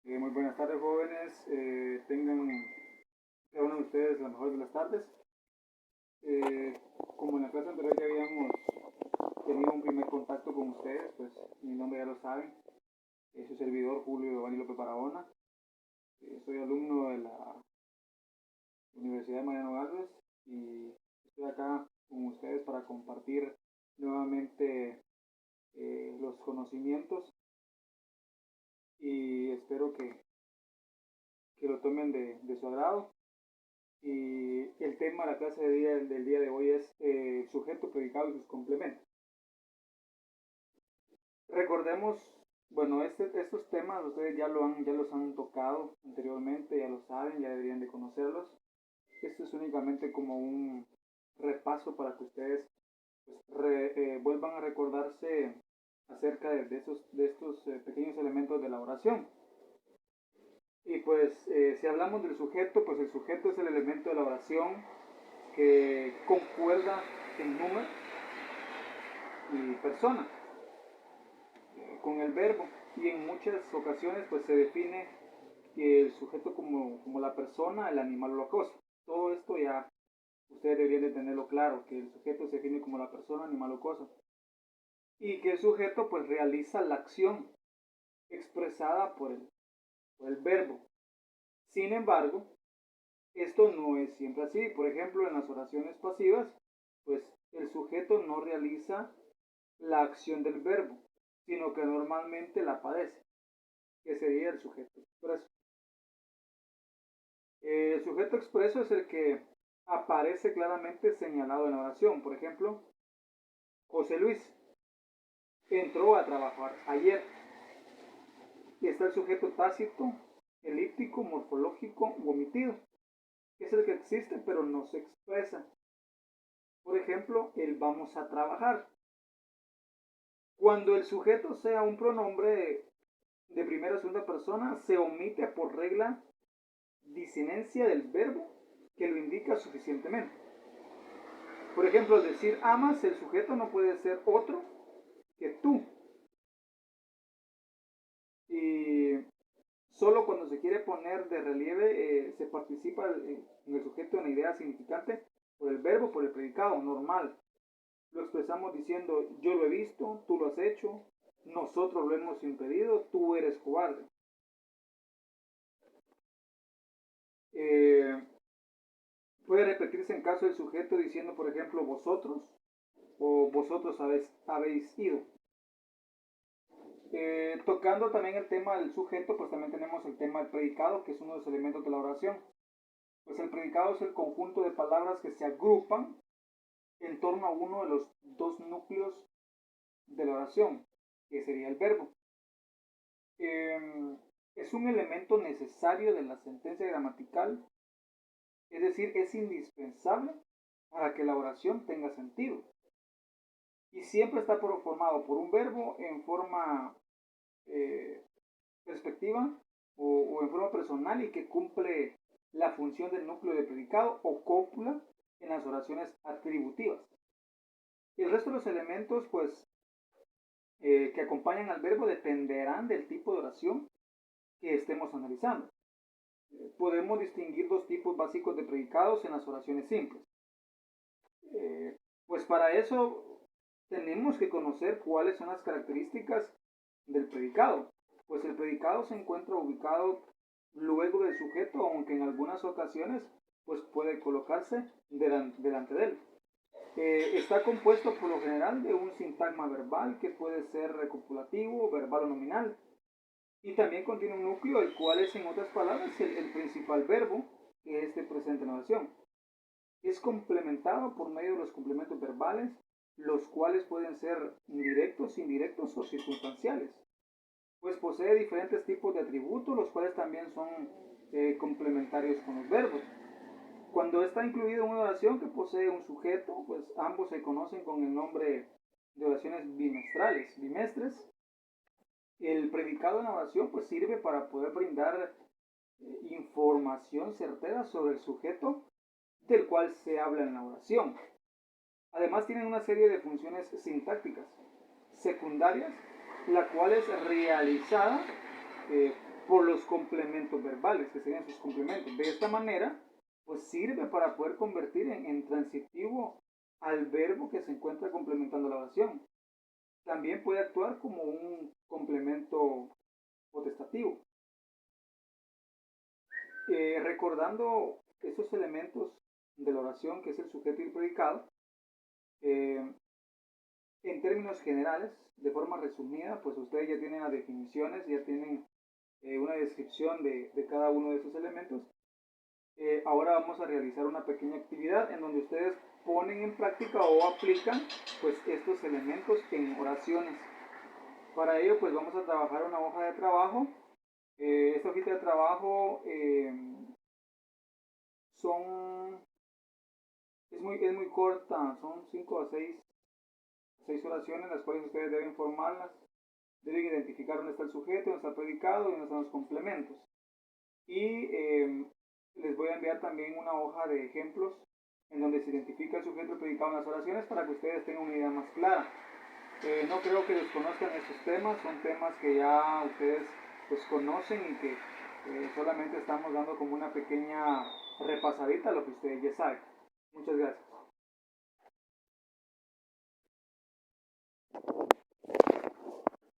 Muy buenas tardes, jóvenes. Tengan cada uno de ustedes la mejor de las tardes. Como en la clase anterior ya habíamos tenido un primer contacto con ustedes, pues mi nombre ya lo saben. Es su servidor Julio Giovanni López Barahona. Soy alumno de la Universidad de Mariano Galvez y estoy acá con ustedes para compartir nuevamente los conocimientos y espero que lo tomen de su agrado. Y el tema de la clase del día de hoy es sujeto, predicado y sus complementos. Recordemos, bueno, estos temas ustedes ya los han tocado anteriormente, ya lo saben, ya deberían de conocerlos. Esto es únicamente como un repaso para que ustedes pues, vuelvan a recordarse acerca de estos pequeños elementos de la oración. Y pues si hablamos del sujeto, pues el sujeto es el elemento de la oración que concuerda en número y persona con el verbo, y en muchas ocasiones pues se define que el sujeto como la persona, el animal o la cosa. Todo esto ya ustedes deberían de tenerlo claro, que el sujeto se define como la persona, animal o cosa, y que el sujeto pues realiza la acción expresada por el verbo. Sin embargo, esto no es siempre así. Por ejemplo, en las oraciones pasivas, pues el sujeto no realiza la acción del verbo, sino que normalmente la padece, que sería el sujeto expreso. El sujeto expreso es el que aparece claramente señalado en la oración. Por ejemplo, José Luis entró a trabajar ayer. Y está el sujeto tácito, elíptico, morfológico u omitido, que es el que existe pero no se expresa. Por ejemplo, el vamos a trabajar. Cuando el sujeto sea un pronombre de primera o segunda persona, se omite por regla disinencia del verbo que lo indica suficientemente. Por ejemplo, al decir amas, el sujeto no puede ser otro que tú. Y solo cuando se quiere poner de relieve se participa en el sujeto en la idea significante por el verbo, por el predicado normal. Lo expresamos diciendo yo lo he visto, tú lo has hecho, nosotros lo hemos impedido, tú eres cobarde. Eh, Puede repetirse en caso del sujeto diciendo, por ejemplo, vosotros o vosotros habéis ido. Tocando también el tema del sujeto, pues también tenemos el tema del predicado, que es uno de los elementos de la oración. Pues el predicado es el conjunto de palabras que se agrupan en torno a uno de los dos núcleos de la oración, que sería el verbo. Es un elemento necesario de la sentencia gramatical, es decir, es indispensable para que la oración tenga sentido. Y siempre está formado por un verbo en forma eh, perspectiva o en forma personal y que cumple la función del núcleo de predicado o cópula en las oraciones atributivas. Y el resto de los elementos, pues, que acompañan al verbo dependerán del tipo de oración que estemos analizando. Podemos distinguir dos tipos básicos de predicados en las oraciones simples. Pues para eso tenemos que conocer cuáles son las características del predicado. Pues el predicado se encuentra ubicado luego del sujeto, aunque en algunas ocasiones pues puede colocarse delante de él. Está compuesto por lo general de un sintagma verbal que puede ser recopulativo, verbal o nominal. Y también contiene un núcleo, el cual es, en otras palabras, el principal verbo que esté presente en la oración. Es complementado por medio de los complementos verbales, los cuales pueden ser directos, indirectos o circunstanciales. Pues posee diferentes tipos de atributos, los cuales también son complementarios con los verbos. Cuando está incluido en una oración que posee un sujeto, pues ambos se conocen con el nombre de oraciones bimestres. El predicado en la oración pues sirve para poder brindar información certera sobre el sujeto del cual se habla en la oración. Además tienen una serie de funciones sintácticas secundarias, la cual es realizada por los complementos verbales, que serían sus complementos. De esta manera, pues sirve para poder convertir en transitivo al verbo que se encuentra complementando la oración. También puede actuar como un complemento potestativo. Recordando estos elementos de la oración, que es el sujeto y el predicado, en términos generales, de forma resumida, pues ustedes ya tienen las definiciones, ya tienen una descripción de cada uno de esos elementos. Ahora vamos a realizar una pequeña actividad en donde ustedes ponen en práctica o aplican pues estos elementos en oraciones. Para ello pues vamos a trabajar una hoja de trabajo. Esta hojita de trabajo es muy corta, son 5 a 6 oraciones, las cuales ustedes deben formarlas, deben identificar dónde está el sujeto, dónde está el predicado y dónde están los complementos. Y les voy a enviar también una hoja de ejemplos en donde se identifica el sujeto y el predicado en las oraciones para que ustedes tengan una idea más clara. No creo que desconozcan estos temas, son temas que ya ustedes pues conocen y que solamente estamos dando como una pequeña repasadita a lo que ustedes ya saben. Muchas gracias.